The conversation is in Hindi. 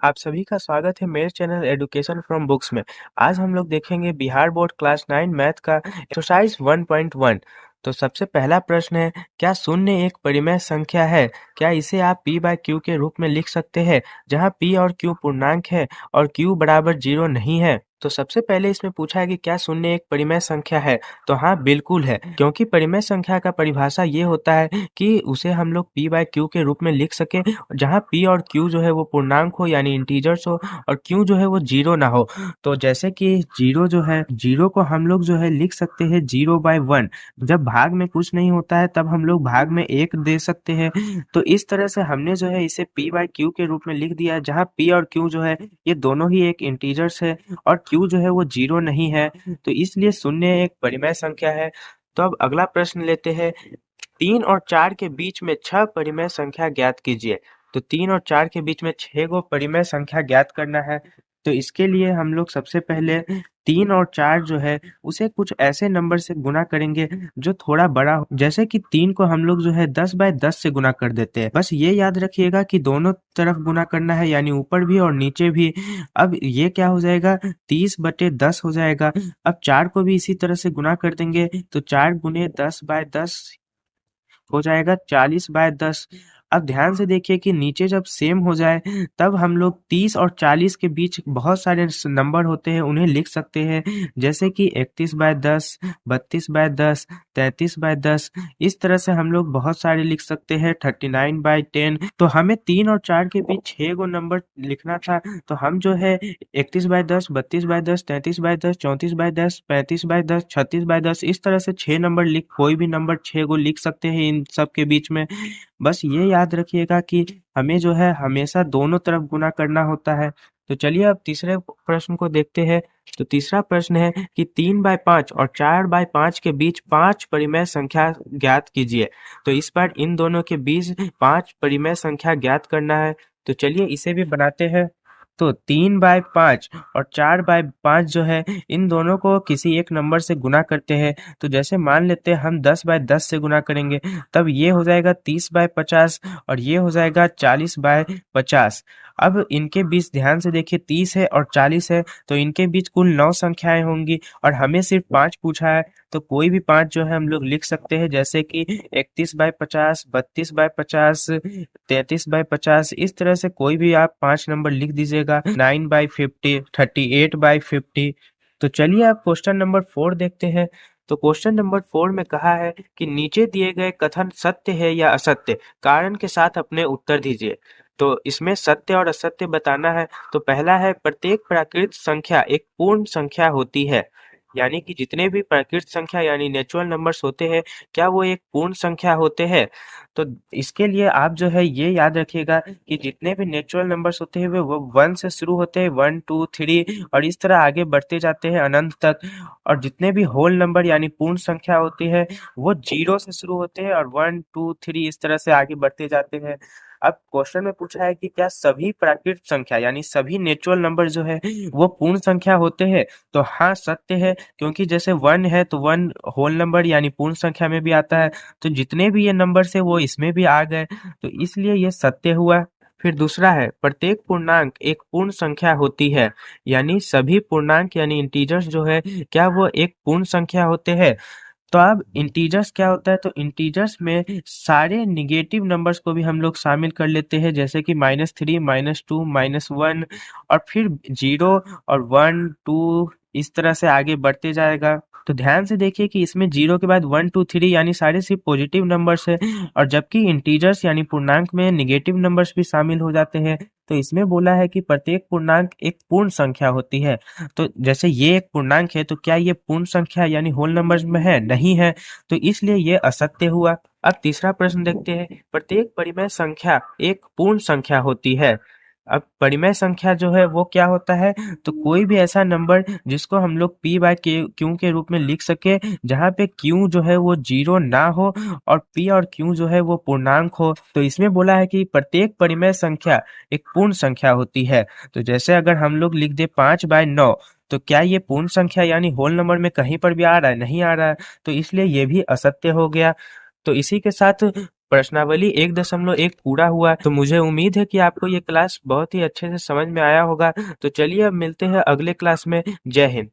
आप सभी का स्वागत है मेरे चैनल एजुकेशन फ्रॉम बुक्स में। आज हम लोग देखेंगे बिहार बोर्ड क्लास 9 मैथ का एक्सरसाइज 1.1। तो सबसे पहला प्रश्न है, क्या शून्य एक परिमेय संख्या है? क्या इसे आप p बाय q के रूप में लिख सकते हैं, जहां p और q पूर्णांक है और q बराबर 0 नहीं है? तो सबसे पहले इसमें पूछा है कि क्या शून्य एक परिमेय संख्या है? तो हाँ, बिल्कुल है, क्योंकि परिमेय संख्या का परिभाषा ये होता है कि उसे हम लोग p बाय q के रूप में लिख सके, जहाँ p और q जो है वो पूर्णांक हो यानी इंटीजर्स हो, और q जो है वो 0 ना हो। तो जैसे कि 0 जो है, 0 को हम लोग जो है लिख सकते हैं 0/1। जब भाग में कुछ नहीं होता है तब हम लोग भाग में 1 दे सकते हैं। तो इस तरह से हमने जो है इसे p बाय q के रूप में लिख दिया है, जहाँ p और q जो है ये दोनों ही एक इंटीजर्स है और q जो है वो 0 नहीं है। तो इसलिए शून्य एक परिमेय संख्या है। तो अब अगला प्रश्न लेते हैं, 3 और 4 के बीच में 6 परिमेय संख्या ज्ञात कीजिए। तो 3 और 4 के बीच में 6 गो परिमेय संख्या ज्ञात करना है। तो इसके लिए हम लोग सबसे पहले 3 और 4 जो है उसे कुछ ऐसे नंबर से गुना करेंगे जो थोड़ा बड़ा हो। जैसे कि 3 को हम लोग जो है 10/10 से गुना कर देते हैं। बस ये याद रखिएगा कि दोनों तरफ गुना करना है, यानी ऊपर भी और नीचे भी। अब ये क्या हो जाएगा, 30/10 हो जाएगा। अब 4 को भी इसी तरह से गुना कर देंगे, तो 4 गुने 10/10 हो जाएगा 40/10। अब ध्यान से देखिए कि नीचे जब सेम हो जाए तब हम लोग 30 और 40 के बीच बहुत सारे नंबर होते हैं, उन्हें लिख सकते हैं। जैसे कि 31/10, 32/10, 33/10। इस तरह से हम लोग बहुत सारे लिख सकते हैं, 39/10। तो हमें 3 और 4 के बीच 6 गो नंबर लिखना था। तो हम जो है 31/10, 32/10, 33/10, 34/10, 35/10, 36/10, इस तरह से 6 नंबर लिख, कोई भी नंबर 6 गो लिख सकते हैं इन सब के बीच में। बस ये याद रखिएगा कि हमें जो है हमेशा दोनों तरफ गुना करना होता है। तो चलिए अब तीसरे प्रश्न को देखते हैं। तो तीसरा प्रश्न है कि 3/5 और 4/5 के बीच 5 परिमेय संख्या ज्ञात कीजिए। तो इस बार इन दोनों के बीच 5 परिमेय संख्या ज्ञात करना है। तो चलिए इसे भी बनाते हैं। तो 3/5 और 4/5 जो है, इन दोनों को किसी एक नंबर से गुना करते हैं। तो जैसे मान लेते हैं हम 10/10 से गुना करेंगे, तब ये हो जाएगा 30/50 और ये हो जाएगा 40/50। अब इनके बीच ध्यान से देखिए, 30 है और 40 है, तो इनके बीच कुल 9 संख्याएं होंगी और हमें सिर्फ 5 पूछा है। तो कोई भी 5 जो है हम लोग लिख सकते हैं, जैसे कि 31/50, 32/50, 33/50। इस तरह से कोई भी आप 5 नंबर लिख दीजिएगा। 9/50, 38/50। तो चलिए आप क्वेश्चन नंबर 4 देखते हैं। तो क्वेश्चन नंबर 4 में कहा है कि नीचे दिए गए कथन सत्य है या असत्य, कारण के साथ अपने उत्तर दीजिए। तो इसमें सत्य और असत्य बताना है। तो पहला है, प्रत्येक प्राकृत संख्या एक पूर्ण संख्या होती है। यानी कि जितने भी प्राकृत संख्या यानी नेचुरल नंबर्स होते हैं, क्या वो एक पूर्ण संख्या होते हैं? तो इसके लिए आप जो है ये याद रखिएगा कि जितने भी नेचुरल नंबर्स होते हैं वो 1 से शुरू होते हैं, 1 2 3, और इस तरह आगे बढ़ते जाते हैं अनंत तक। और जितने भी होल नंबर यानी पूर्ण संख्या होती है वो 0 से शुरू होते हैं और 1 2 3 इस तरह से आगे बढ़ते जाते हैं। अब क्वेश्चन में पूछा है कि क्या सभी प्राकृत संख्या यानी सभी नेचुरल नंबर जो है वो पूर्ण संख्या होते हैं? तो हाँ, सत्य है, क्योंकि जैसे 1 है तो 1 होल नंबर यानी पूर्ण संख्या में भी आता है। तो जितने भी ये नंबर्स है वो इसमें भी आ गए, तो इसलिए ये सत्य हुआ। फिर दूसरा है, प्रत्येक पूर्णांक एक पूर्ण संख्या होती है। यानी सभी पूर्णांक यानी इंटीजर्स जो है, क्या वो एक पूर्ण संख्या होते हैं? तो अब इंटीजर्स क्या होता है, तो इंटीजर्स में सारे निगेटिव नंबर्स को भी हम लोग शामिल कर लेते हैं, जैसे कि -3, -2, -1, और फिर 0 और 1 2 इस तरह से आगे बढ़ते जाएगा। तो ध्यान से देखिए कि इसमें 0 के बाद 1 2 3 यानी सारे सिर्फ पॉजिटिव नंबर्स है, और जबकि इंटीजर्स यानी पूर्णांक में निगेटिव नंबर्स भी शामिल हो जाते हैं। तो इसमें बोला है कि प्रत्येक पूर्णांक एक पूर्ण संख्या होती है। तो जैसे ये एक पूर्णांक है, तो क्या ये पूर्ण संख्या यानी होल नंबर्स में है? नहीं है, तो इसलिए ये असत्य हुआ। अब तीसरा प्रश्न देखते हैं, प्रत्येक परिमेय संख्या एक पूर्ण संख्या होती है। अब परिमेय संख्या जो है वो क्या होता है, तो कोई भी ऐसा नंबर जिसको हम लोग p बाय क्यू के रूप में लिख सके, जहाँ पे q जो है वो 0 ना हो और p और q जो है वो पूर्णांक हो। तो इसमें बोला है कि प्रत्येक परिमेय संख्या एक पूर्ण संख्या होती है। तो जैसे अगर हम लोग लिख दे 5/9, तो क्या ये पूर्ण संख्या यानी होल नंबर में कहीं पर भी आ रहा है? नहीं आ रहा है, तो इसलिए ये भी असत्य हो गया। तो इसी के साथ प्रश्नावली 1.1 पूरा हुआ, तो मुझे उम्मीद है कि आपको ये क्लास बहुत ही अच्छे से समझ में आया होगा। तो चलिए अब मिलते हैं अगले क्लास में। जय हिंद।